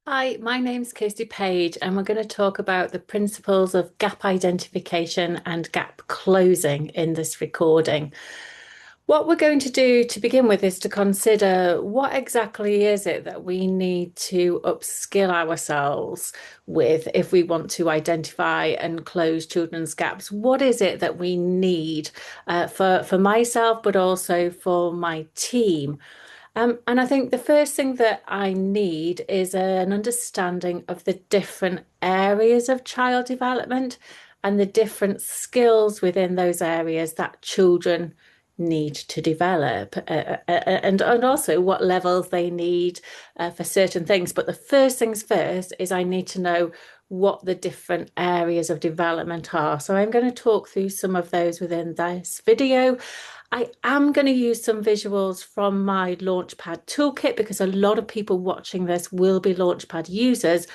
Hi, my name's Kirstie Page, and we're going to talk about the principles of gap identification and gap closing in this recording. What we're going to do to begin with is to consider what exactly is it that we need to upskill ourselves with if we want to identify and close children's gaps. What is it that we need for myself, but also for my team? And I think the first thing that I need is an understanding of the different areas of child development and the different skills within those areas that children need to develop, and also what levels they need for certain things. But the first things first is I need to know what the different areas of development are. So I'm going to talk through some of those within this video. I am going to use some visuals from my Launchpad Toolkit because a lot of people watching this will be Launchpad users.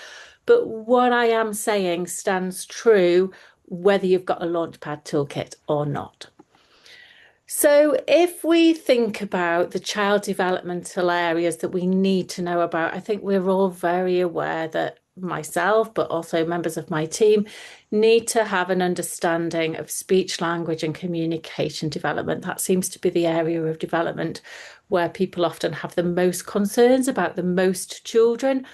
But what I am saying stands true whether you've got a Launchpad Toolkit or not. So, if we think about the child developmental areas that we need to know about, I think we're all very aware that myself, but also members of my team, need to have an understanding of speech, language, and communication development. That seems to be the area of development where people often have the most concerns about the most children.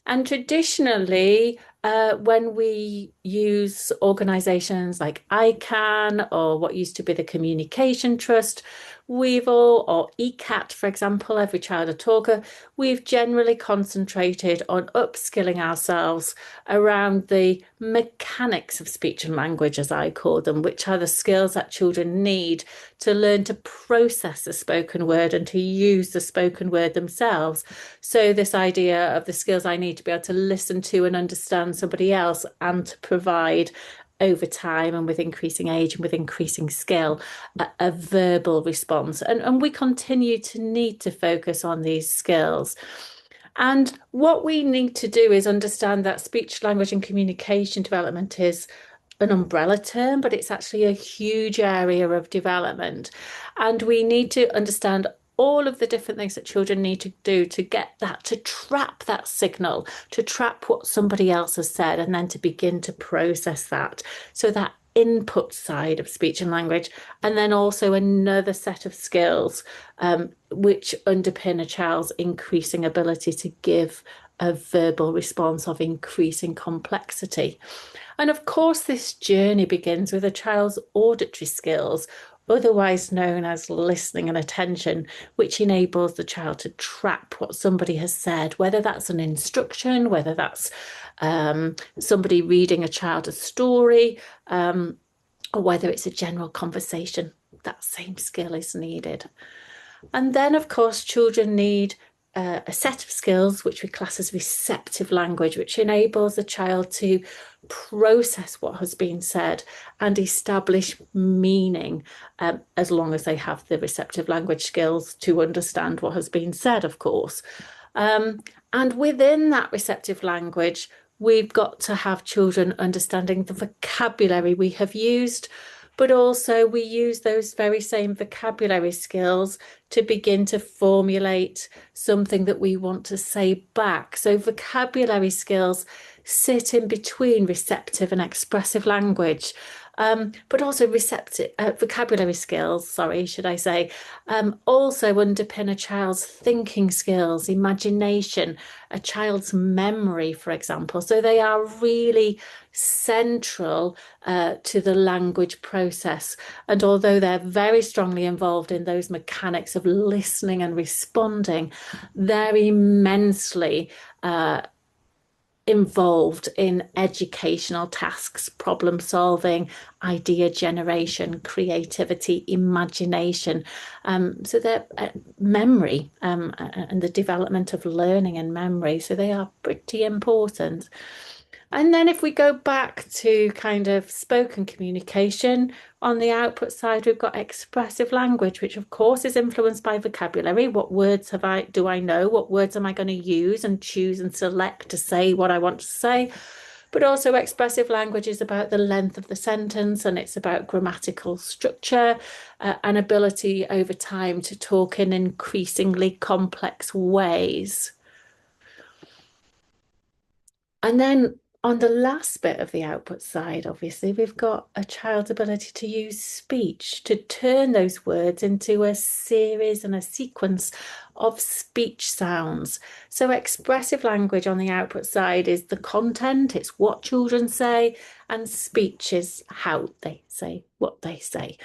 And traditionally, when we use organizations like ICANN or what used to be the Communication Trust, we've all, or ECAT, for example, Every Child a Talker, we've generally concentrated on upskilling ourselves around the mechanics of speech and language, as I call them, which are the skills that children need to learn to process the spoken word and to use the spoken word themselves. So, this idea of the skills I need to be able to listen to and understand somebody else and to provide over time and with increasing age and with increasing skill, a verbal response. And we continue to need to focus on these skills. And what we need to do is understand that speech, language, and communication development is an umbrella term, but it's actually a huge area of development. And we need to understand all of the different things that children need to do to get that, to trap that signal, to trap what somebody else has said, and then to begin to process that. So that input side of speech and language, and then also another set of skills which underpin a child's increasing ability to give a verbal response of increasing complexity. And of course, this journey begins with a child's auditory skills, otherwise known as listening and attention, which enables the child to trap what somebody has said, whether that's an instruction, whether that's somebody reading a child a story, or whether it's a general conversation. That same skill is needed. And then, of course, children need a set of skills which we class as receptive language, which enables the child to process what has been said and establish meaning, as long as they have the receptive language skills to understand what has been said, of course. And within that receptive language, we've got to have children understanding the vocabulary we have used, but also we use those very same vocabulary skills to begin to formulate something that we want to say back. So vocabulary skills sit in between receptive and expressive language. But also receptive vocabulary skills, sorry, should I say, also underpin a child's thinking skills, imagination, a child's memory, for example. So they are really central to the language process. And although they're very strongly involved in those mechanics of listening and responding, they're immensely involved in educational tasks, problem solving, idea generation, creativity, imagination. So they're memory and the development of learning and memory. So they are pretty important. And then if we go back to kind of spoken communication, on the output side, we've got expressive language, which of course is influenced by vocabulary. What words do I know? What words am I going to use and choose and select to say what I want to say? But also expressive language is about the length of the sentence, and it's about grammatical structure, and ability over time to talk in increasingly complex ways. And then on the last bit of the output side, obviously, we've got a child's ability to use speech, to turn those words into a series and a sequence of speech sounds. So expressive language on the output side is the content, it's what children say, and speech is how they say what they say.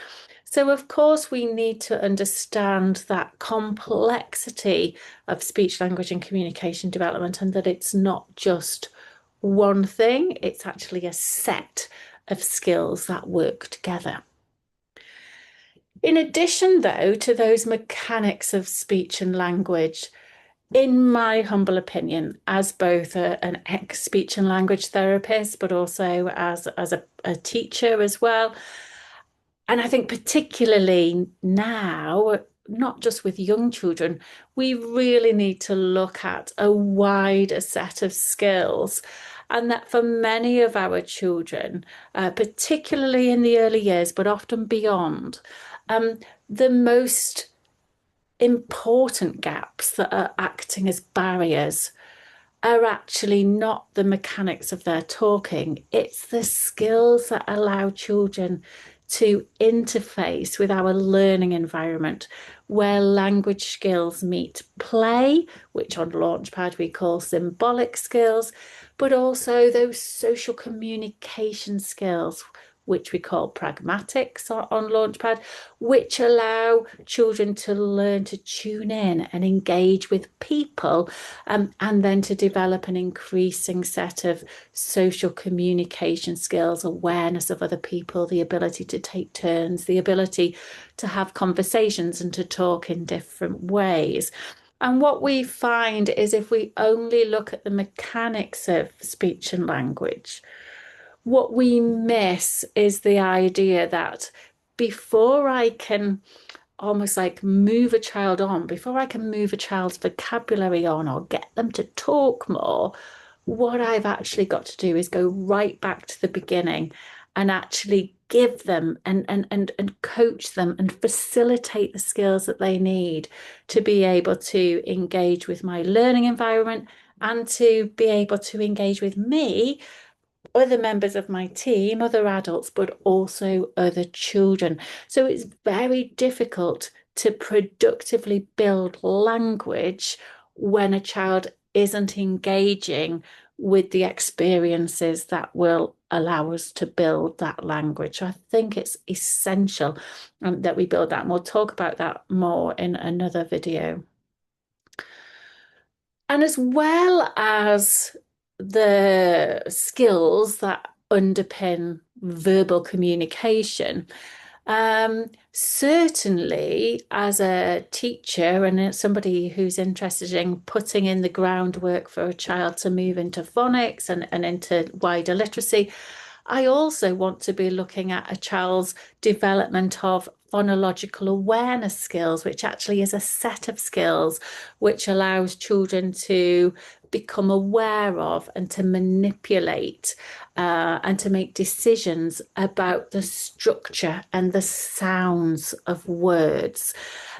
So, of course, we need to understand that complexity of speech, language, and communication development, and that it's not just one thing, it's actually a set of skills that work together. In addition, though, to those mechanics of speech and language, in my humble opinion, as both an ex-speech and language therapist, but also as a teacher as well, and I think particularly now, not just with young children, we really need to look at a wider set of skills. And that for many of our children, particularly in the early years, but often beyond, the most important gaps that are acting as barriers are actually not the mechanics of their talking. It's the skills that allow children to interface with our learning environment, where language skills meet play, which on Launchpad we call symbolic skills, but also those social communication skills, which we call pragmatics on Launchpad, which allow children to learn to tune in and engage with people, and then to develop an increasing set of social communication skills, awareness of other people, the ability to take turns, the ability to have conversations and to talk in different ways. And what we find is if we only look at the mechanics of speech and language, what we miss is the idea that before I can almost like move a child on, before I can move a child's vocabulary on or get them to talk more, what I've actually got to do is go right back to the beginning and actually give them and coach them and facilitate the skills that they need to be able to engage with my learning environment and to be able to engage with me, other members of my team, other adults, but also other children. So it's very difficult to productively build language when a child isn't engaging with the experiences that will allow us to build that language. So I think it's essential that we build that. And we'll talk about that more in another video. And as well as the skills that underpin verbal communication, certainly as a teacher and somebody who's interested in putting in the groundwork for a child to move into phonics and into wider literacy, I also want to be looking at a child's development of phonological awareness skills, which actually is a set of skills which allows children to become aware of and to manipulate and to make decisions about the structure and the sounds of words.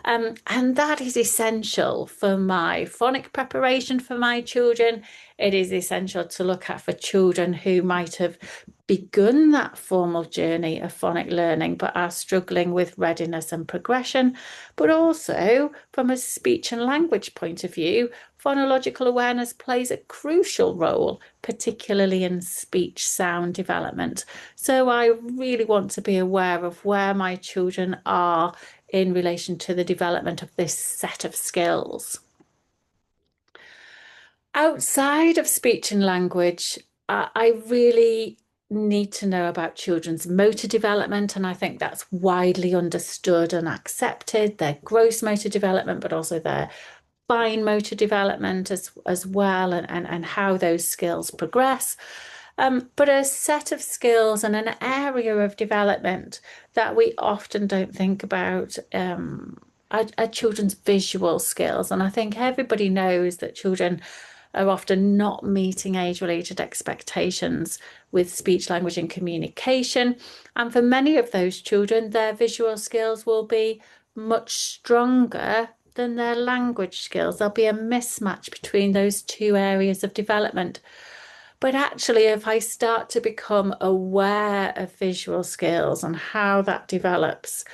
And that is essential for my phonic preparation for my children. It is essential to look at for children who might have begun that formal journey of phonic learning but are struggling with readiness and progression. But also from a speech and language point of view, phonological awareness plays a crucial role, particularly in speech sound development. So I really want to be aware of where my children are in relation to the development of this set of skills. Outside of speech and language, I really need to know about children's motor development, and I think that's widely understood and accepted, their gross motor development, but also their fine motor development as well, and how those skills progress. But a set of skills and an area of development that we often don't think about are children's visual skills. And I think everybody knows that children are often not meeting age-related expectations with speech, language, and communication. And for many of those children, their visual skills will be much stronger than their language skills. There'll be a mismatch between those two areas of development. But actually, if I start to become aware of visual skills and how that develops,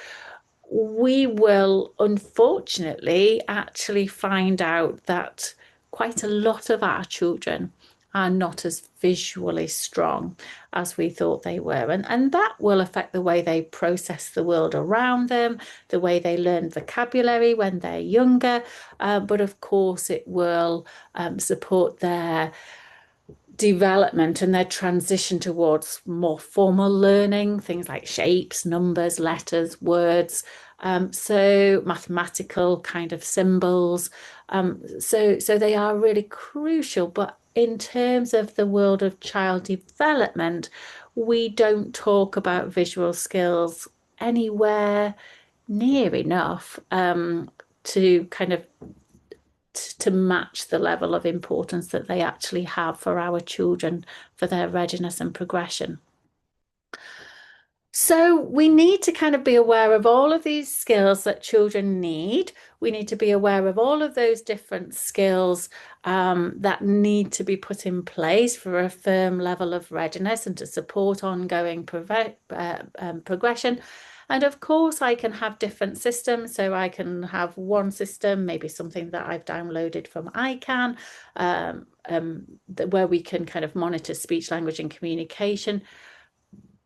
we will unfortunately actually find out that quite a lot of our children are not as visually strong as we thought they were. And that will affect the way they process the world around them, the way they learn vocabulary when they're younger. But of course, it will support their development and their transition towards more formal learning, things like shapes, numbers, letters, words, so mathematical kind of symbols. So they are really crucial. But in terms of the world of child development, we don't talk about visual skills anywhere near enough to kind of to match the level of importance that they actually have for our children, for their readiness and progression. So we need to kind of be aware of all of these skills that children need. We need to be aware of all of those different skills that need to be put in place for a firm level of readiness and to support ongoing progression. And of course, I can have different systems. So I can have one system, maybe something that I've downloaded from ICANN, where we can kind of monitor speech, language, and communication.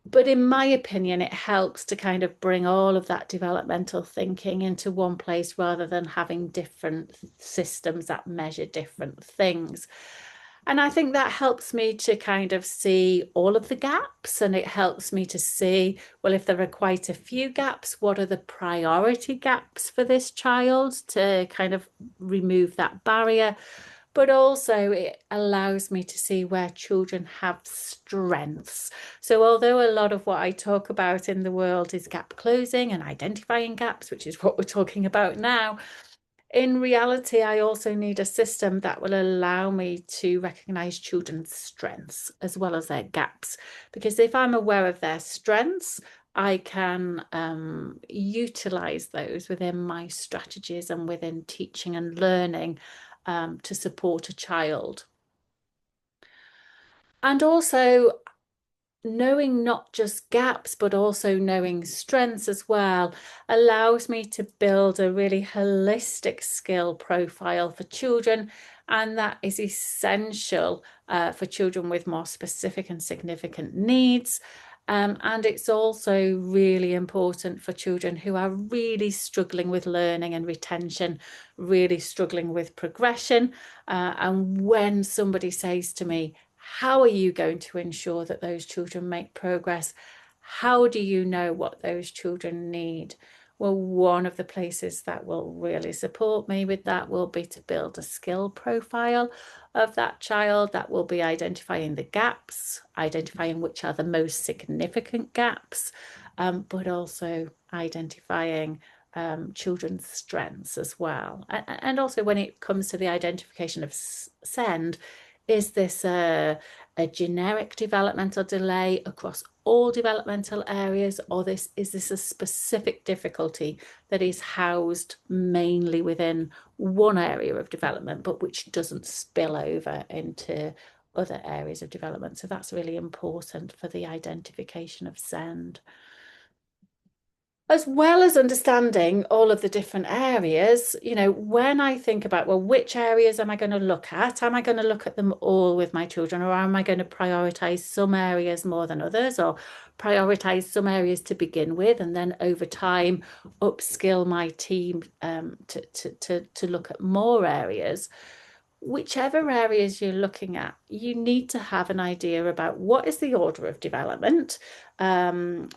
But in my opinion, it helps to kind of bring all of that developmental thinking into one place rather than having different systems that measure different things. And I think that helps me to kind of see all of the gaps, and it helps me to see, well, if there are quite a few gaps, what are the priority gaps for this child to kind of remove that barrier. But also it allows me to see where children have strengths. So although a lot of what I talk about in the world is gap closing and identifying gaps, which is what we're talking about now, in reality, I also need a system that will allow me to recognize children's strengths as well as their gaps. Because if I'm aware of their strengths, I can utilize those within my strategies and within teaching and learning to support a child. And also, knowing not just gaps, but also knowing strengths as well, allows me to build a really holistic skill profile for children. And that is essential for children with more specific and significant needs. And it's also really important for children who are really struggling with learning and retention, really struggling with progression. And when somebody says to me, how are you going to ensure that those children make progress? How do you know what those children need? Well, one of the places that will really support me with that will be to build a skill profile of that child. That will be identifying the gaps, identifying which are the most significant gaps, but also identifying children's strengths as well. And also when it comes to the identification of SEND, is this a generic developmental delay across all developmental areas, or is this a specific difficulty that is housed mainly within one area of development, but which doesn't spill over into other areas of development? So that's really important for the identification of SEND. As well as understanding all of the different areas, when I think about, well, which areas am I going to look at? Am I going to look at them all with my children, or am I going to prioritize some areas more than others, or prioritize some areas to begin with, and then over time upskill my team to look at more areas? Whichever areas you're looking at, you need to have an idea about what is the order of development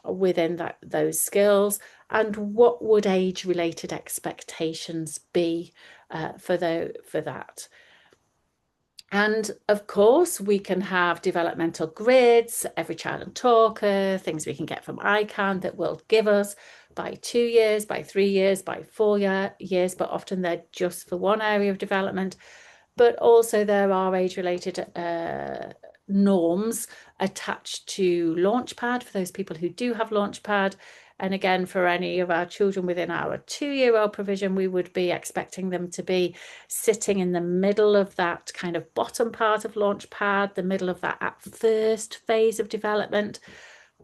within those skills, and what would age-related expectations be for that. And of course, we can have developmental grids, every child and talker, things we can get from ICANN that will give us by 2 years, by 3 years, by 4 years, but often they're just for one area of development. But also there are age-related norms attached to Launchpad for those people who do have Launchpad. And again, for any of our children within our 2-year-old provision, we would be expecting them to be sitting in the middle of that kind of bottom part of Launchpad, the middle of that at first phase of development.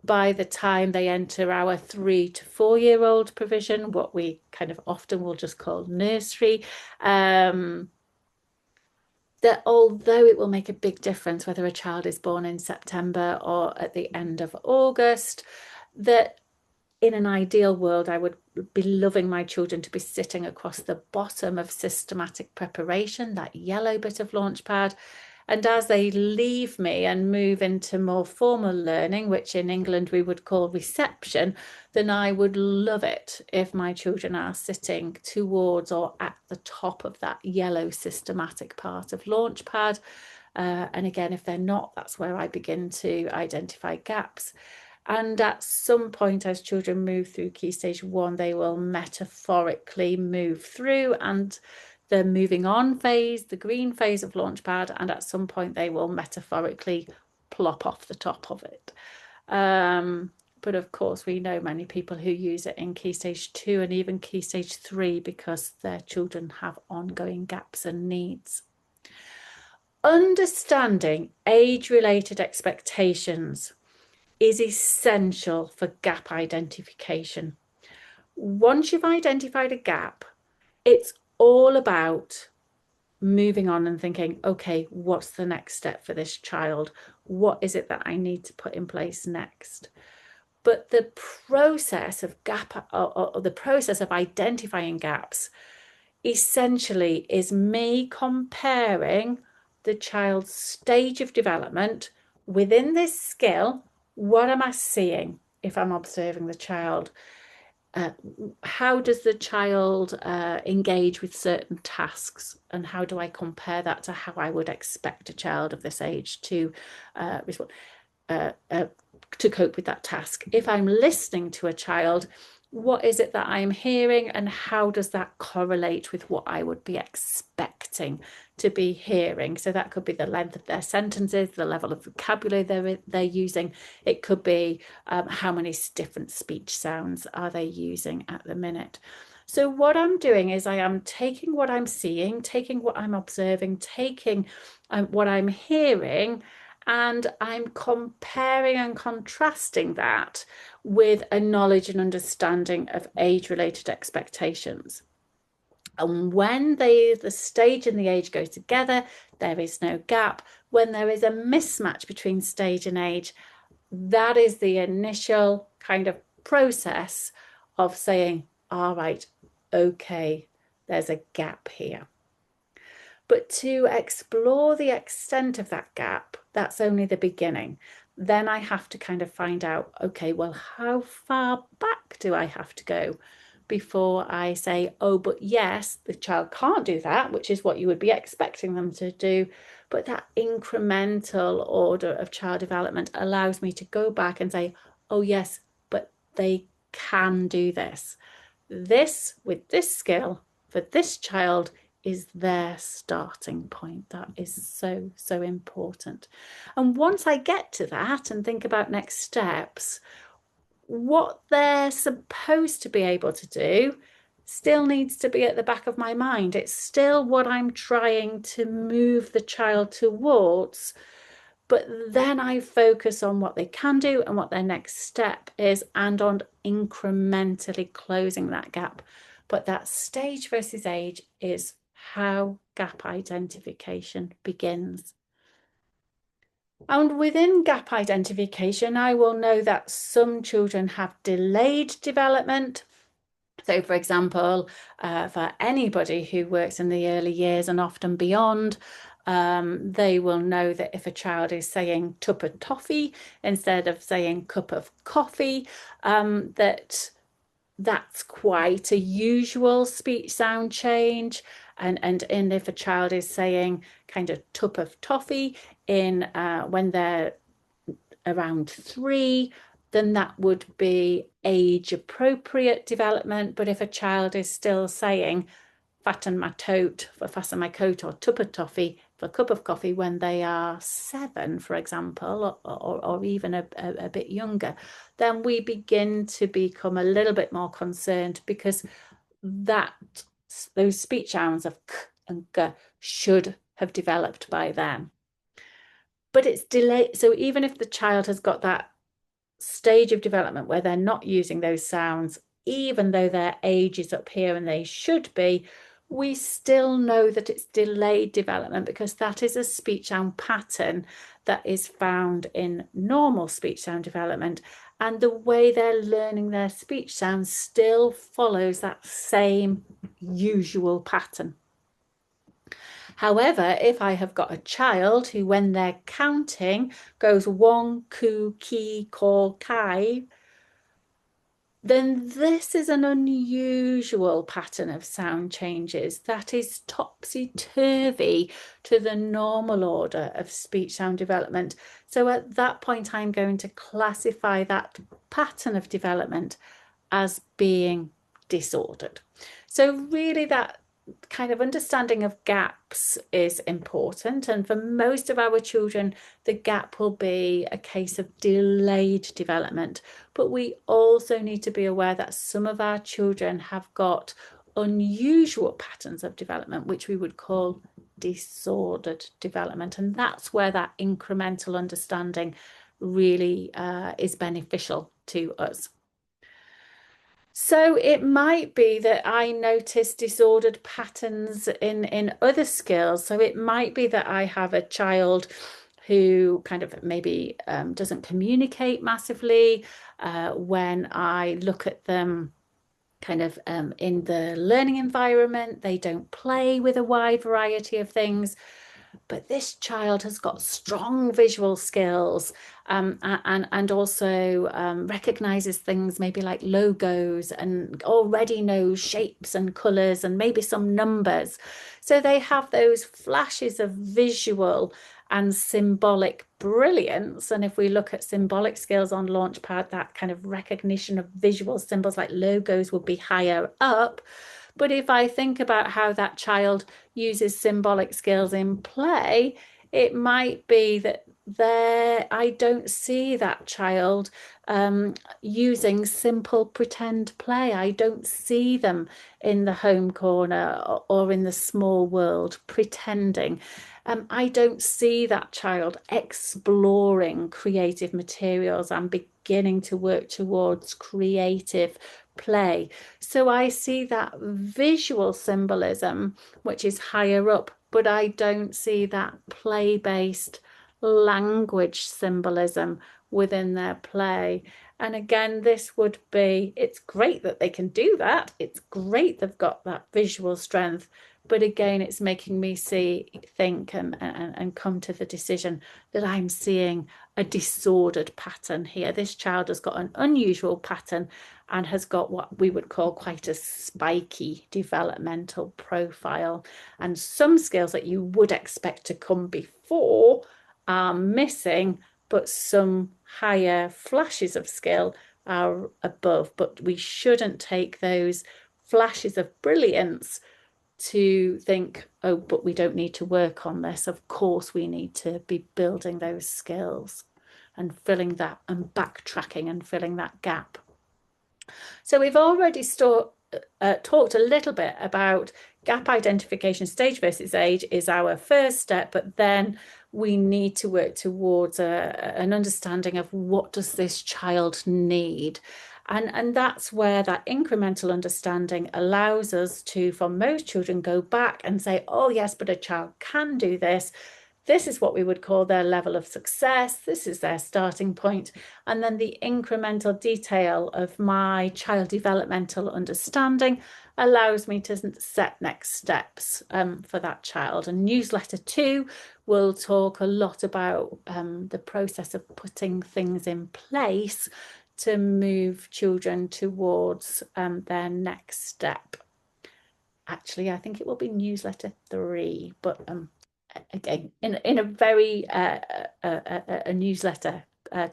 By the time they enter our 3 to 4-year-old provision, what we kind of often will just call nursery, that although it will make a big difference whether a child is born in September or at the end of August, that in an ideal world, I would be loving my children to be sitting across the bottom of systematic preparation, that yellow bit of Launchpad. And as they leave me and move into more formal learning, which in England we would call reception, then I would love it if my children are sitting towards or at the top of that yellow systematic part of Launchpad. And again, if they're not, that's where I begin to identify gaps. And at some point, as children move through Key Stage 1, they will metaphorically move through, and the moving on phase, the green phase of Launchpad, and at some point they will metaphorically plop off the top of it. But of course, we know many people who use it in Key Stage 2 and even Key Stage 3 because their children have ongoing gaps and needs. Understanding age-related expectations is essential for gap identification. Once you've identified a gap, it's all about moving on and thinking, okay, what's the next step for this child? What is it that I need to put in place next? But the process of the process of identifying gaps essentially is me comparing the child's stage of development within this skill. What am I seeing if I'm observing the child? How does the child engage with certain tasks, and how do I compare that to how I would expect a child of this age to respond, to cope with that task? If I'm listening to a child, what is it that I'm hearing, and how does that correlate with what I would be expecting to be hearing? So that could be the length of their sentences, the level of vocabulary they're using. It could be how many different speech sounds are they using at the minute. So what I'm doing is I am taking what I'm seeing, taking what I'm observing, taking what I'm hearing, and I'm comparing and contrasting that with a knowledge and understanding of age-related expectations. And when the stage and the age go together, there is no gap. When there is a mismatch between stage and age, that is the initial kind of process of saying, all right, okay, there's a gap here. But to explore the extent of that gap, that's only the beginning. Then I have to kind of find out, okay, well, how far back do I have to go before I say, oh, but yes, the child can't do that, which is what you would be expecting them to do. But that incremental order of child development allows me to go back and say, oh, yes, but they can do this. This, with this skill, for this child, is their starting point. That is so, so important. And once I get to that and think about next steps, what they're supposed to be able to do still needs to be at the back of my mind. It's still what I'm trying to move the child towards, but then I focus on what they can do and what their next step is, and on incrementally closing that gap. But that stage versus age is how gap identification begins. And within gap identification, I will know that some children have delayed development. So, for example, for anybody who works in the early years and often beyond, they will know that if a child is saying tup of toffee instead of saying cup of coffee, that's quite a usual speech sound change. And if a child is saying kind of tup of toffee when they're around 3, then that would be age appropriate development. But if a child is still saying fatten my tote, or fasten my coat, or tup of toffee, a cup of coffee when they are 7, for example, or even a bit younger, then we begin to become a little bit more concerned, because those speech sounds of k and g should have developed by then. But it's delayed. So even if the child has got that stage of development where they're not using those sounds, even though their age is up here and they should be, we still know that it's delayed development, because that is a speech sound pattern that is found in normal speech sound development. And the way they're learning their speech sounds still follows that same usual pattern. However, if I have got a child who, when they're counting, goes one, ku, ki, ko, kai, then this is an unusual pattern of sound changes that is topsy-turvy to the normal order of speech sound development. So at that point, I'm going to classify that pattern of development as being disordered. So really, that kind of understanding of gaps is important, and for most of our children the gap will be a case of delayed development. But we also need to be aware that some of our children have got unusual patterns of development, which we would call disordered development, and that's where that incremental understanding really is beneficial to us. So it might be that I notice disordered patterns in other skills. So it might be that I have a child who kind of maybe doesn't communicate massively. When I look at them kind of in the learning environment, they don't play with a wide variety of things. But this child has got strong visual skills, and also recognizes things maybe like logos, and already knows shapes and colors and maybe some numbers. So they have those flashes of visual and symbolic brilliance. And if we look at symbolic skills on Launchpad, that kind of recognition of visual symbols like logos would be higher up. But if I think about how that child uses symbolic skills in play, it might be that I don't see that child using simple pretend play. I don't see them in the home corner or in the small world pretending. I don't see that child exploring creative materials and beginning to work towards creative play. So I see that visual symbolism, which is higher up, but I don't see that play-based language symbolism within their play. And again, this would be, it's great that they can do that. It's great they've got that visual strength. But again, it's making me think and come to the decision that I'm seeing a disordered pattern here. This child has got an unusual pattern and has got what we would call quite a spiky developmental profile. And some skills that you would expect to come before are missing, but some higher flashes of skill are above. But we shouldn't take those flashes of brilliance to think, oh, but we don't need to work on this. Of course, we need to be building those skills and filling that and backtracking and filling that gap. So we've already talked a little bit about gap identification. Stage versus age is our first step, but then we need to work towards an understanding of what does this child need. And that's where that incremental understanding allows us to, for most children, go back and say, oh yes, but a child can do this. This is what we would call their level of success. This is their starting point. And then the incremental detail of my child developmental understanding allows me to set next steps for that child. And newsletter 2 will talk a lot about the process of putting things in place to move children towards their next step. Actually, I think it will be newsletter 3, but again, in a very a newsletter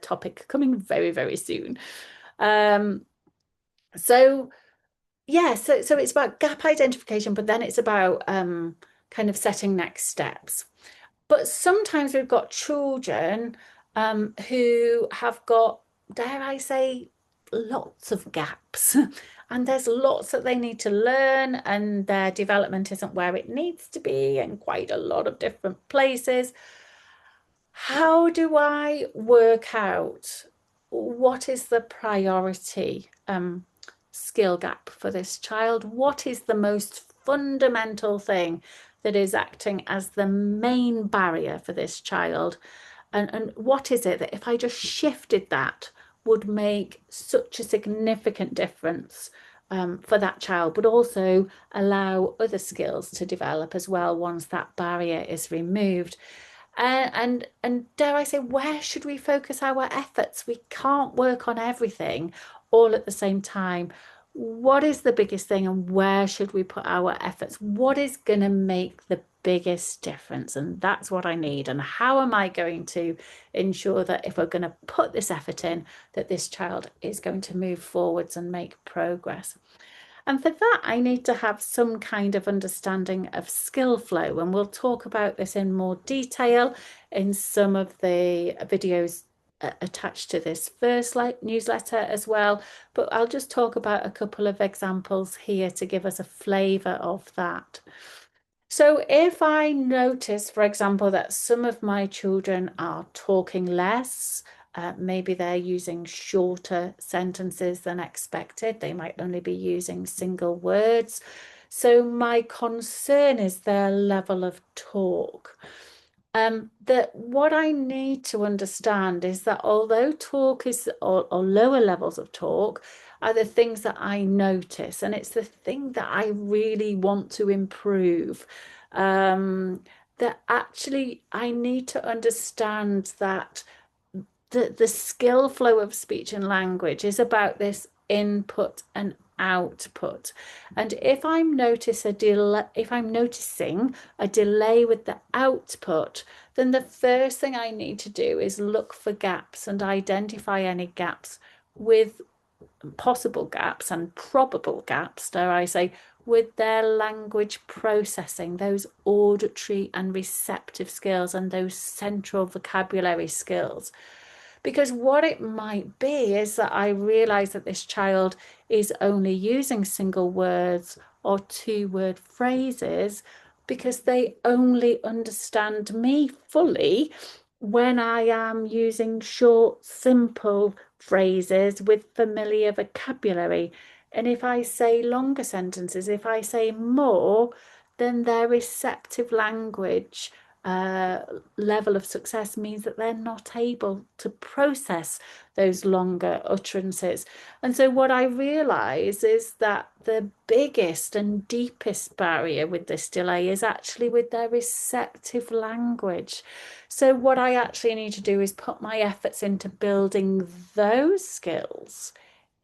topic coming very, very soon. So yeah, so it's about gap identification, but then it's about kind kind of setting next steps. But sometimes we've got children who have got, dare I say, lots of gaps. And there's lots that they need to learn, and their development isn't where it needs to be in quite a lot of different places. How do I work out what is the priority skill gap for this child? What is the most fundamental thing that is acting as the main barrier for this child? And what is it that if I just shifted that would make such a significant difference for that child, but also allow other skills to develop as well once that barrier is removed? And dare I say, where should we focus our efforts? We can't work on everything all at the same time. What is the biggest thing, and where should we put our efforts? What is going to make the biggest difference? And that's what I need. And how am I going to ensure that if we're going to put this effort in, that this child is going to move forwards and make progress? And for that, I need to have some kind of understanding of skill flow. And we'll talk about this in more detail in some of the videos attached to this first newsletter as well. But I'll just talk about a couple of examples here to give us a flavour of that. So if I notice, for example, that some of my children are talking less, maybe they're using shorter sentences than expected. They might only be using single words. So my concern is their level of talk. That what I need to understand is that although talk is, or lower levels of talk, are the things that I notice, and it's the thing that I really want to improve. That actually I need to understand that the skill flow of speech and language is about this input and output. And if I'm noticing a delay with the output, then the first thing I need to do is look for gaps and identify any gaps, with possible gaps and probable gaps, dare I say, with their language processing, those auditory and receptive skills and those central vocabulary skills. Because what it might be is that I realize that this child is only using single words or two-word phrases because they only understand me fully when I am using short, simple phrases with familiar vocabulary. And if I say longer sentences, if I say more, then their receptive language level of success means that they're not able to process those longer utterances. And so what I realize is that the biggest and deepest barrier with this delay is actually with their receptive language. So what I actually need to do is put my efforts into building those skills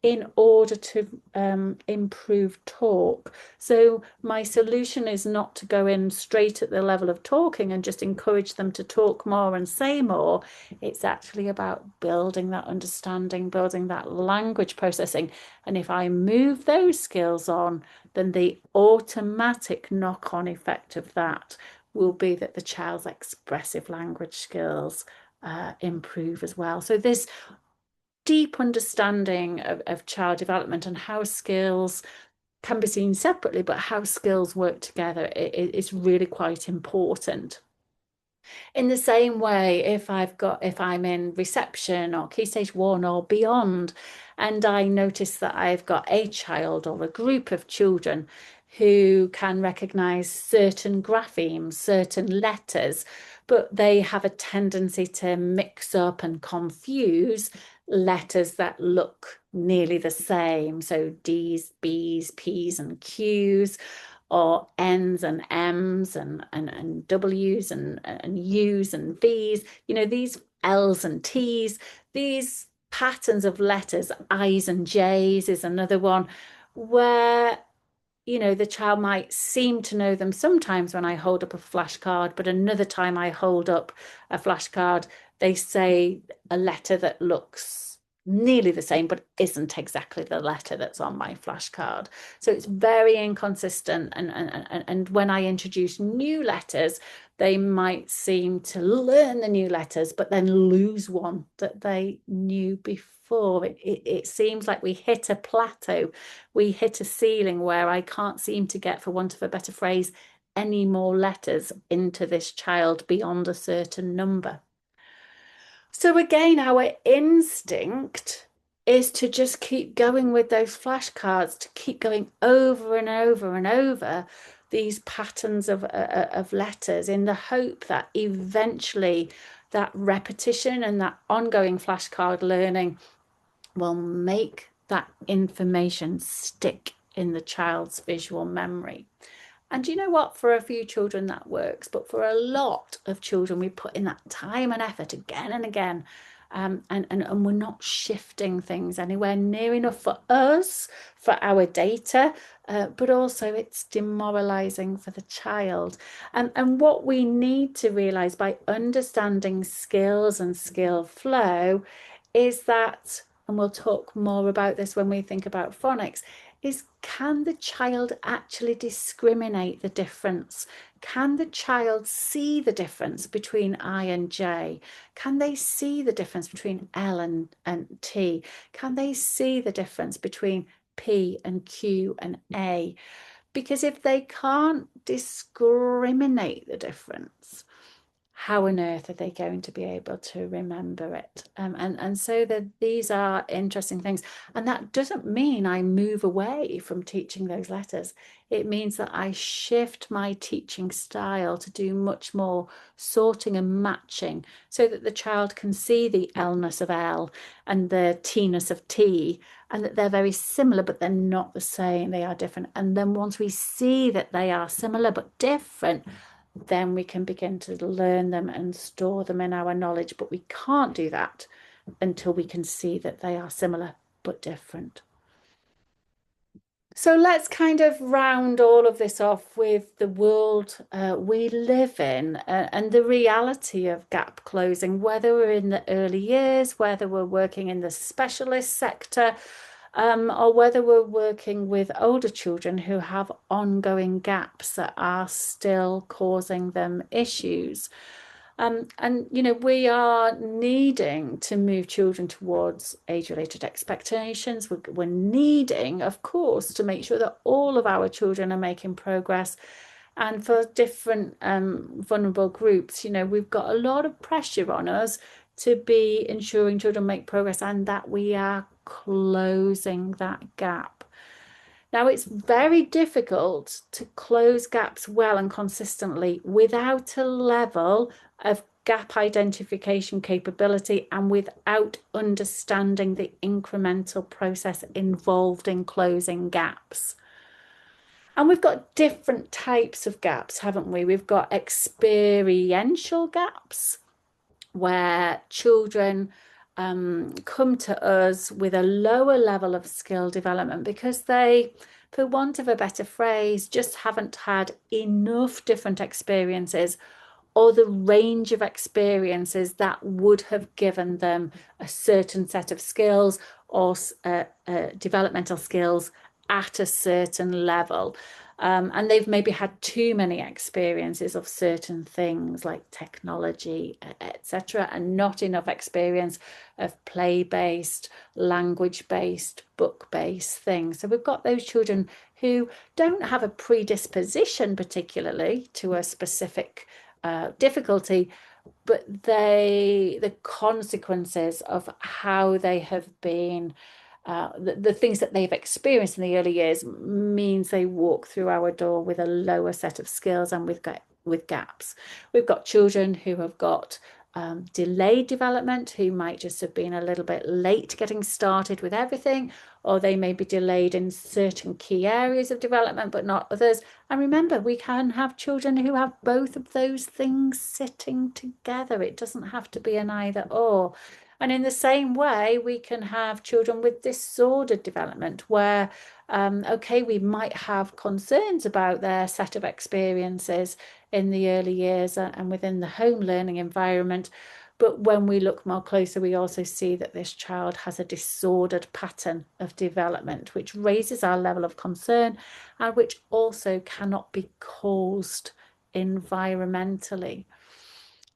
in order to improve talk. So my solution is not to go in straight at the level of talking and just encourage them to talk more and say more. It's actually about building that understanding, building that language processing. And if I move those skills on, then the automatic knock-on effect of that will be that the child's expressive language skills improve as well. So this deep understanding of child development and how skills can be seen separately, but how skills work together is really quite important. In the same way, if I'm in reception or Key Stage 1 or beyond, and I notice that I've got a child or a group of children who can recognize certain graphemes, certain letters, but they have a tendency to mix up and confuse letters that look nearly the same. So D's, B's, P's, and Q's, or N's and M's and W's and U's and V's, these L's and T's, these patterns of letters, I's and J's is another one where the child might seem to know them sometimes when I hold up a flashcard, but another time I hold up a flashcard, they say a letter that looks nearly the same, but isn't exactly the letter that's on my flashcard. So it's very inconsistent. And when I introduce new letters, they might seem to learn the new letters, but then lose one that they knew before. It seems like we hit a plateau, we hit a ceiling where I can't seem to get, for want of a better phrase, any more letters into this child beyond a certain number. So again, our instinct is to just keep going with those flashcards, to keep going over and over and over these patterns of letters in the hope that eventually that repetition and that ongoing flashcard learning will make that information stick in the child's visual memory. And you know what? For a few children that works, but for a lot of children, we put in that time and effort again and again. And we're not shifting things anywhere near enough for us, for our data, but also it's demoralizing for the child. And what we need to realize by understanding skills and skill flow is that, and we'll talk more about this when we think about phonics, is can the child actually discriminate the difference? Can the child see the difference between I and J? Can they see the difference between L and T? Can they see the difference between P and Q and A? Because if they can't discriminate the difference, how on earth are they going to be able to remember it? And so that these are interesting things. And that doesn't mean I move away from teaching those letters. It means that I shift my teaching style to do much more sorting and matching so that the child can see the L-ness of L and the T-ness of T, and that they're very similar, but they're not the same. They are different. And then once we see that they are similar but different, then we can begin to learn them and store them in our knowledge. But we can't do that until we can see that they are similar but different. So let's kind of round all of this off with the world we live in and the reality of gap closing, whether we're in the early years, whether we're working in the specialist sector, or whether we're working with older children who have ongoing gaps that are still causing them issues. And, you know, we are needing to move children towards age-related expectations. We're needing, of course, to make sure that all of our children are making progress. And for different vulnerable groups, you know, we've got a lot of pressure on us to be ensuring children make progress and that we are closing that gap. Now, it's very difficult to close gaps well and consistently without a level of gap identification capability and without understanding the incremental process involved in closing gaps. And we've got different types of gaps, haven't we? We've got experiential gaps where children come to us with a lower level of skill development because they, for want of a better phrase, just haven't had enough different experiences or the range of experiences that would have given them a certain set of skills or developmental skills at a certain level. And they've maybe had too many experiences of certain things like technology, etc., and not enough experience of play-based, language-based, book-based things. So we've got those children who don't have a predisposition particularly to a specific difficulty, but the consequences of how they have been the things that they've experienced in the early years means they walk through our door with a lower set of skills and with gaps. We've got children who have got delayed development, who might just have been a little bit late getting started with everything, or they may be delayed in certain key areas of development, but not others. And remember, we can have children who have both of those things sitting together. It doesn't have to be an either or. And in the same way, we can have children with disordered development where, okay, we might have concerns about their set of experiences in the early years and within the home learning environment, But when we look more closer, we also see that this child has a disordered pattern of development, which raises our level of concern and which also cannot be caused environmentally.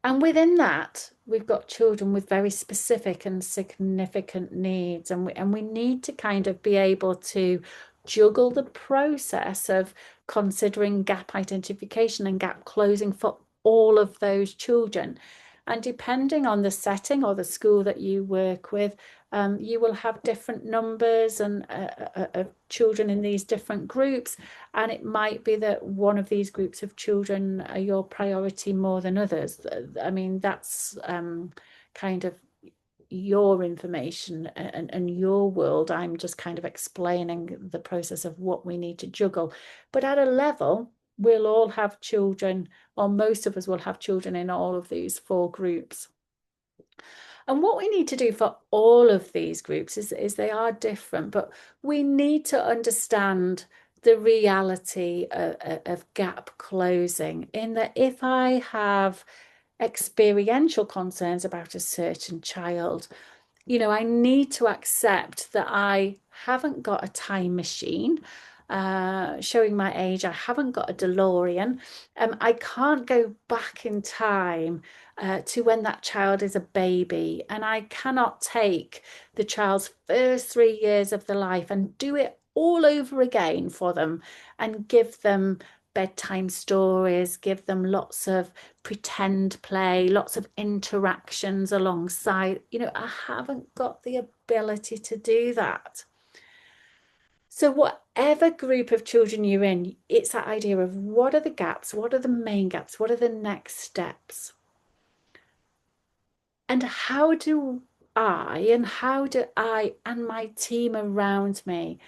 And within that, we've got children with very specific and significant needs, and we need to kind of be able to juggle the process of considering gap identification and gap closing for all of those children. And depending on the setting or the school that you work with, you will have different numbers and of children in these different groups. And it might be that one of these groups of children are your priority more than others. I mean, that's kind of your information and your world. I'm just kind of explaining the process of what we need to juggle. But at a level, we'll all have children, or most of us will have children in all of these 4 groups. And what we need to do for all of these groups is they are different, but we need to understand the reality of gap closing, in that if I have experiential concerns about a certain child, you know, I need to accept that I haven't got a time machine. Showing my age, I haven't got a DeLorean. I can't go back in time to when that child is a baby, and I cannot take the child's first 3 years of their life and do it all over again for them and give them bedtime stories, give them lots of pretend play, lots of interactions alongside. You know, I haven't got the ability to do that. So whatever group of children you're in, it's that idea of what are the gaps, what are the main gaps, what are the next steps? And how do I and my team around me,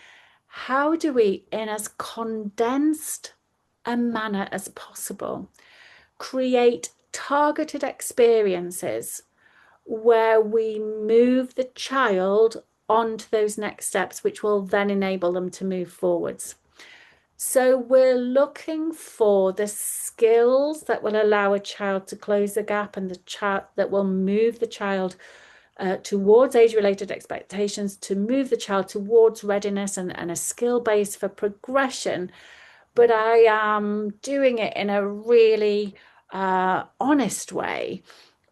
how do we, in as condensed a manner as possible, create targeted experiences where we move the child onto those next steps, which will then enable them to move forwards. So we're looking for the skills that will allow a child to close the gap, and the child that will move the child towards age-related expectations, to move the child towards readiness and a skill base for progression. But I am doing it in a really honest way,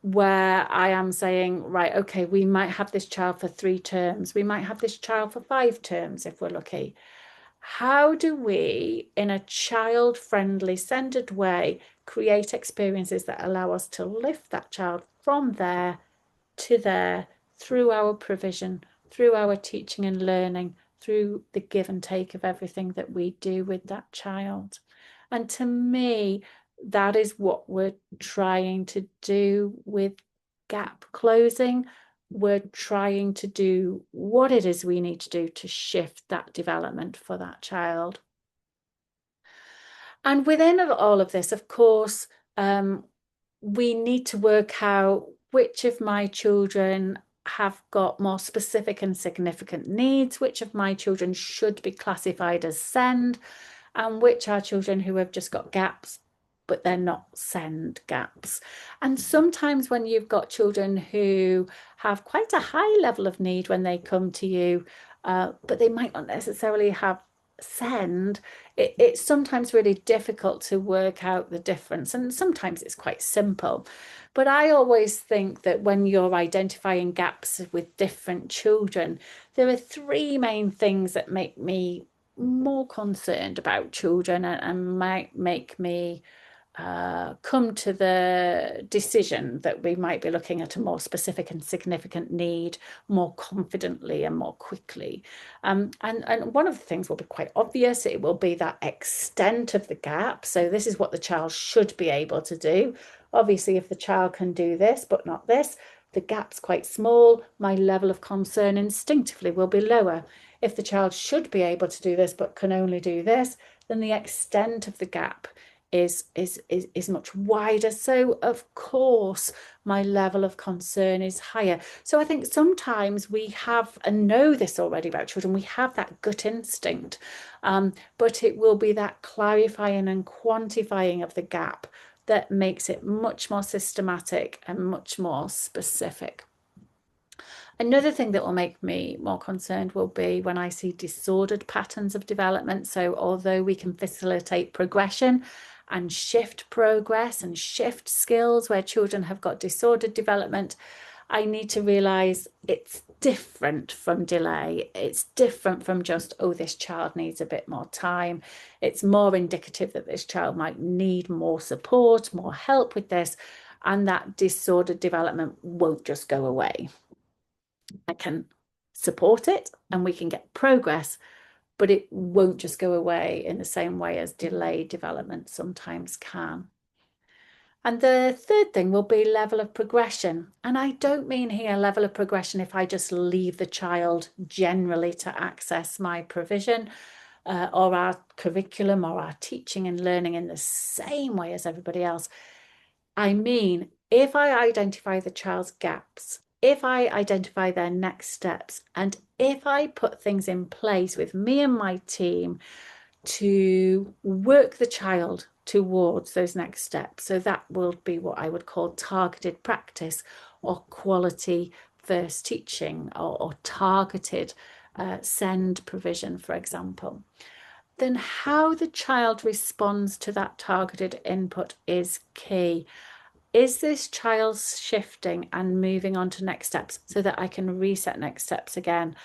where I am saying, right, okay, we might have this child for 3 terms. We might have this child for 5 terms if we're lucky. How do we, in a child-friendly, centered way, create experiences that allow us to lift that child from there to there through our provision, through our teaching and learning, through the give and take of everything that we do with that child? And to me, that is what we're trying to do with gap closing. We're trying to do what it is we need to do to shift that development for that child. And within all of this, of course, we need to work out which of my children have got more specific and significant needs, which of my children should be classified as SEND, and which are children who have just got gaps, but they're not SEND gaps. And sometimes when you've got children who have quite a high level of need when they come to you, but they might not necessarily have SEND, it's sometimes really difficult to work out the difference, and sometimes it's quite simple. But I always think that when you're identifying gaps with different children, there are 3 main things that make me more concerned about children and might make me come to the decision that we might be looking at a more specific and significant need more confidently and more quickly. And one of the things will be quite obvious. It will be that extent of the gap. So this is what the child should be able to do. Obviously, if the child can do this, but not this, the gap's quite small, my level of concern instinctively will be lower. If the child should be able to do this, but can only do this, then the extent of the gap is much wider. So of course my level of concern is higher. So I think sometimes we have, and know this already about children, we have that gut instinct, but it will be that clarifying and quantifying of the gap that makes it much more systematic and much more specific. Another thing that will make me more concerned will be when I see disordered patterns of development. So although we can facilitate progression and shift progress and shift skills where children have got disordered development, I need to realize it's different from delay. It's different from just, oh, this child needs a bit more time. It's more indicative that this child might need more support, more help with this, and that disordered development won't just go away. I can support it and we can get progress, but it won't just go away in the same way as delayed development sometimes can. And the third thing will be level of progression. And I don't mean here level of progression if I just leave the child generally to access my provision or our curriculum or our teaching and learning in the same way as everybody else. I mean, if I identify the child's gaps, if I identify their next steps, and if I put things in place with me and my team to work the child towards those next steps. So that will be what I would call targeted practice or quality first teaching or targeted send provision, for example. Then how the child responds to that targeted input is key. Is this child shifting and moving on to next steps so that I can reset next steps again?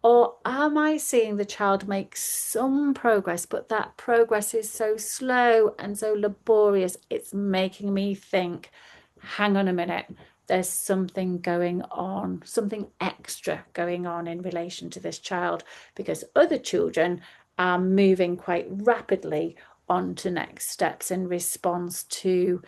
Or am I seeing the child make some progress, but that progress is so slow and so laborious, it's making me think, hang on a minute, there's something going on, something extra going on in relation to this child, because other children are moving quite rapidly on to next steps in response to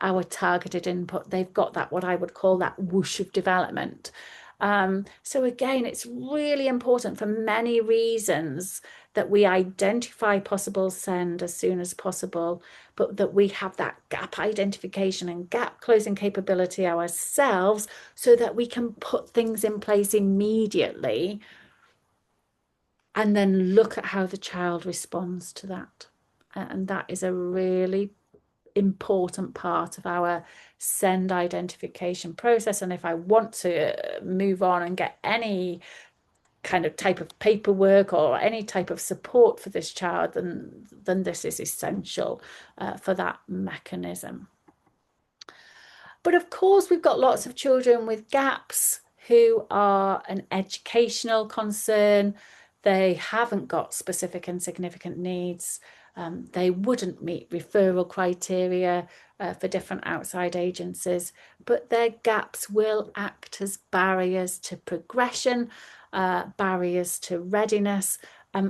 our targeted input. They've got that, what I would call that whoosh of development. So again, it's really important for many reasons that we identify possible send as soon as possible, but that we have that gap identification and gap closing capability ourselves so that we can put things in place immediately and then look at how the child responds to that. And that is a really important part of our send identification process. And if I want to move on and get any kind of type of paperwork or any type of support for this child, then this is essential for that mechanism. But of course, we've got lots of children with gaps who are an educational concern. They haven't got specific and significant needs. They wouldn't meet referral criteria for different outside agencies, but their gaps will act as barriers to progression, barriers to readiness.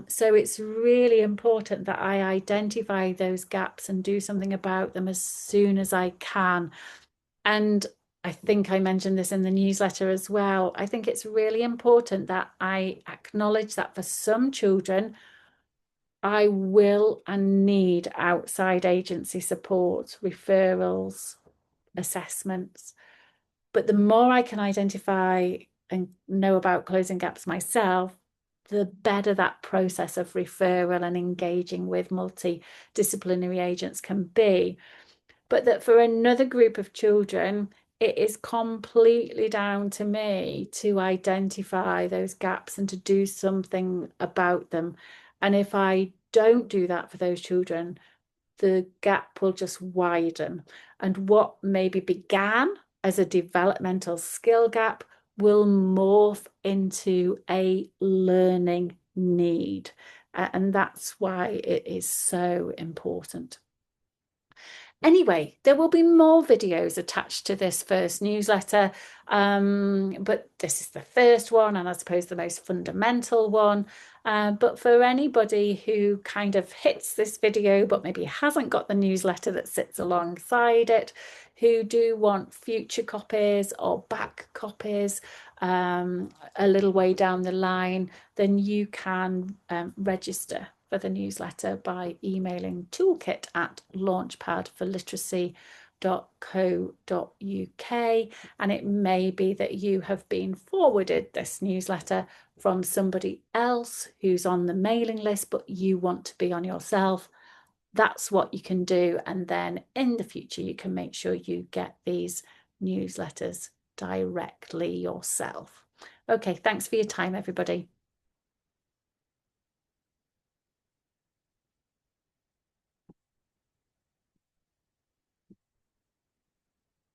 So it's really important that I identify those gaps and do something about them as soon as I can. And I think I mentioned this in the newsletter as well. I think it's really important that I acknowledge that for some children, I will and need outside agency support, referrals, assessments. But the more I can identify and know about closing gaps myself, the better that process of referral and engaging with multidisciplinary agents can be. But that for another group of children, it is completely down to me to identify those gaps and to do something about them. And if I don't do that for those children, the gap will just widen. And what maybe began as a developmental skill gap will morph into a learning need. And that's why it is so important. Anyway, there will be more videos attached to this first newsletter, but this is the first one and I suppose the most fundamental one. But for anybody who kind of hits this video but maybe hasn't got the newsletter that sits alongside it, who do want future copies or back copies a little way down the line, then you can register for the newsletter by emailing toolkit@launchpadforliteracy.co.uk, and it may be that you have been forwarded this newsletter from somebody else who's on the mailing list, but you want to be on yourself. that's what you can do. And then in the future, you can make sure you get these newsletters directly yourself. Okay, thanks for your time, everybody.